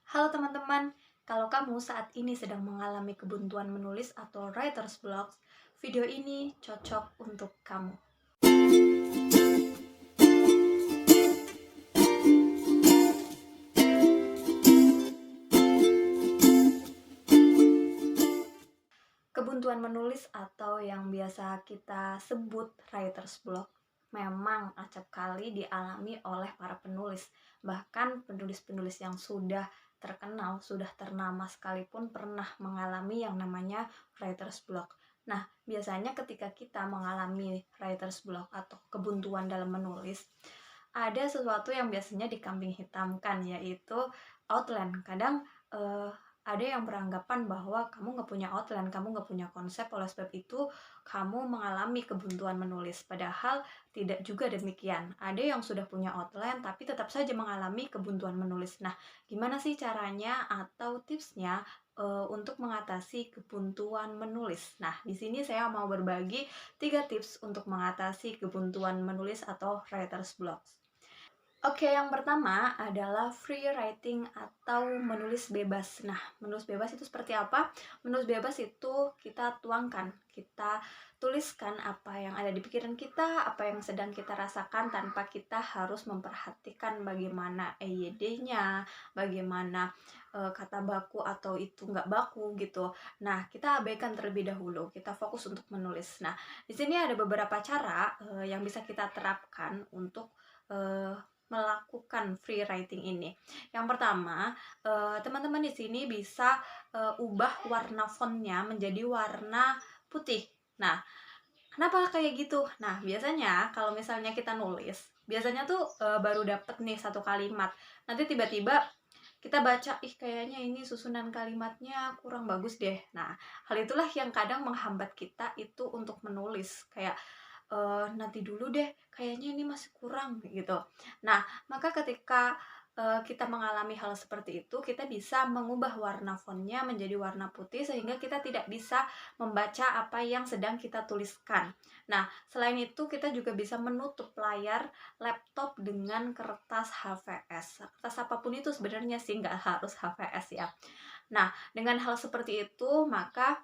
Halo teman-teman, kalau kamu saat ini sedang mengalami kebuntuan menulis atau writer's block, video ini cocok untuk kamu. Kebuntuan menulis atau yang biasa kita sebut writer's block memang acap kali dialami oleh para penulis. Bahkan penulis-penulis yang sudah terkenal, sudah ternama sekalipun pernah mengalami yang namanya writer's block. Nah, biasanya ketika kita mengalami writer's block atau kebuntuan dalam menulis, ada sesuatu yang biasanya dikambing hitamkan, yaitu outline. Kadang ada yang beranggapan bahwa kamu nggak punya outline, kamu nggak punya konsep, oleh sebab itu kamu mengalami kebuntuan menulis. Padahal tidak juga demikian. Ada yang sudah punya outline tapi tetap saja mengalami kebuntuan menulis. Nah, gimana sih caranya atau tipsnya untuk mengatasi kebuntuan menulis? Nah, di sini saya mau berbagi 3 tips untuk mengatasi kebuntuan menulis atau writer's block. Oke, yang pertama adalah free writing atau menulis bebas. Nah, menulis bebas itu seperti apa? Menulis bebas itu kita tuangkan, kita tuliskan apa yang ada di pikiran kita, apa yang sedang kita rasakan tanpa kita harus memperhatikan bagaimana EYD-nya, bagaimana kata baku atau itu nggak baku gitu. Nah, kita abaikan terlebih dahulu, kita fokus untuk menulis. Nah, di sini ada beberapa cara yang bisa kita terapkan untuk melakukan free writing ini. Yang pertama, teman-teman di sini bisa ubah warna fontnya menjadi warna putih. Nah, kenapa kayak gitu? Nah, biasanya kalau misalnya kita nulis, biasanya tuh baru dapet nih satu kalimat. Nanti tiba-tiba kita baca, kayaknya ini susunan kalimatnya kurang bagus deh. Nah, hal itulah yang kadang menghambat kita itu untuk menulis. Kayak nanti dulu deh, kayaknya ini masih kurang gitu. Nah, maka ketika kita mengalami hal seperti itu, kita bisa mengubah warna fontnya menjadi warna putih sehingga kita tidak bisa membaca apa yang sedang kita tuliskan. Nah, selain itu kita juga bisa menutup layar laptop dengan kertas HVS. Kertas apapun itu sebenarnya sih, nggak harus HVS ya. Nah, dengan hal seperti itu, maka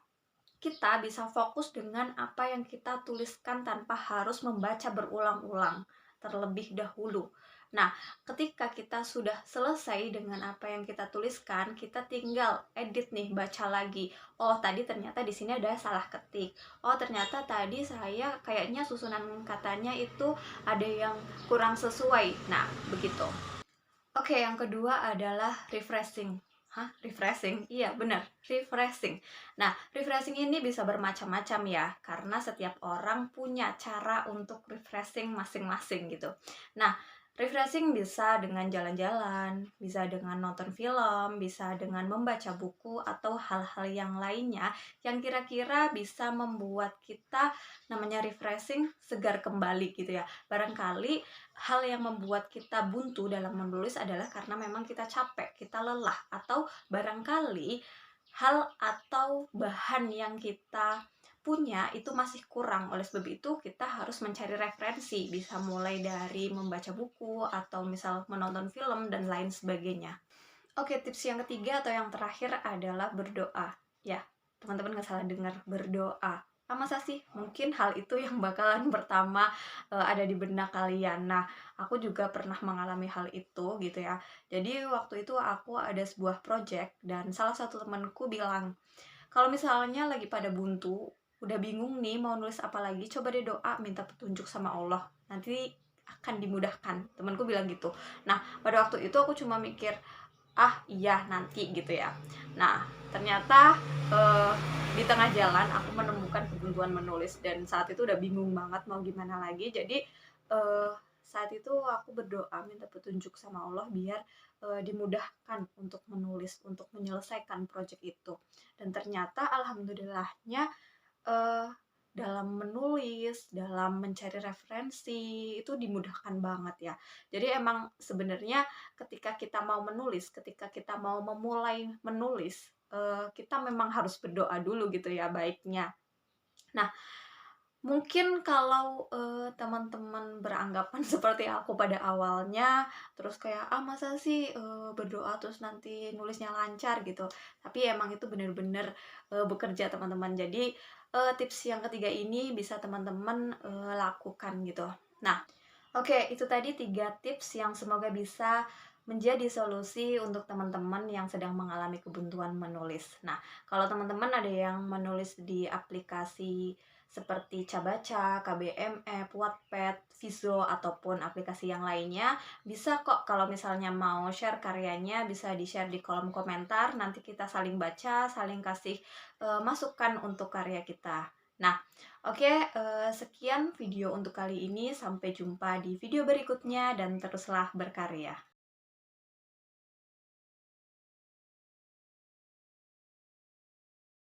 kita bisa fokus dengan apa yang kita tuliskan tanpa harus membaca berulang-ulang terlebih dahulu. Nah, ketika kita sudah selesai dengan apa yang kita tuliskan, kita tinggal edit nih, baca lagi. Oh, tadi ternyata di sini ada salah ketik. Oh, ternyata tadi saya kayaknya susunan katanya itu ada yang kurang sesuai. Nah, begitu. Oke, yang kedua adalah refreshing. Hah? Refreshing? Iya, benar. Refreshing. Nah, refreshing ini bisa bermacam-macam ya, karena setiap orang punya cara untuk refreshing masing-masing gitu. Nah, refreshing bisa dengan jalan-jalan, bisa dengan nonton film, bisa dengan membaca buku, atau hal-hal yang lainnya yang kira-kira bisa membuat kita namanya refreshing, segar kembali gitu ya. Barangkali hal yang membuat kita buntu dalam menulis adalah karena memang kita capek, kita lelah, atau barangkali hal atau bahan yang kita punya itu masih kurang. Oleh sebab itu kita harus mencari referensi, bisa mulai dari membaca buku atau misal menonton film dan lain sebagainya. Oke, tips yang ketiga atau yang terakhir adalah berdoa. Ya, teman-teman nggak salah dengar, berdoa. Masa sih? Mungkin hal itu yang bakalan pertama ada di benak kalian. Nah, aku juga pernah mengalami hal itu gitu ya. Jadi waktu itu aku ada sebuah project dan salah satu temanku bilang, kalau misalnya lagi pada buntu, udah bingung nih mau nulis apa lagi, coba deh doa, minta petunjuk sama Allah. Nanti akan dimudahkan. Temanku bilang gitu. Nah, pada waktu itu aku cuma mikir, iya nanti gitu ya. Nah, ternyata di tengah jalan aku menemukan kebuntuan menulis dan saat itu udah bingung banget mau gimana lagi. Jadi saat itu aku berdoa minta petunjuk sama Allah biar dimudahkan untuk menulis, untuk menyelesaikan project itu. Dan ternyata alhamdulillahnya eh, dalam menulis, dalam mencari referensi itu dimudahkan banget ya. Jadi emang sebenarnya ketika kita mau menulis, ketika kita mau memulai menulis, kita memang harus berdoa dulu gitu ya baiknya. Nah, Mungkin kalau, teman-teman beranggapan seperti aku pada awalnya, terus kayak, "Ah, masa sih, berdoa terus nanti nulisnya lancar?" Gitu. Tapi emang itu bener-bener, bekerja teman-teman. Jadi, tips yang ketiga ini bisa teman-teman, lakukan gitu. Nah, oke, itu tadi 3 tips yang semoga bisa menjadi solusi untuk teman-teman yang sedang mengalami kebuntuan menulis. Nah, kalau teman-teman ada yang menulis di aplikasi seperti Cabaca, KBMF, Wattpad, Vizo, ataupun aplikasi yang lainnya, bisa kok kalau misalnya mau share karyanya, bisa di-share di kolom komentar, nanti kita saling baca, saling kasih masukan untuk karya kita. Nah, oke, sekian video untuk kali ini, sampai jumpa di video berikutnya dan teruslah berkarya.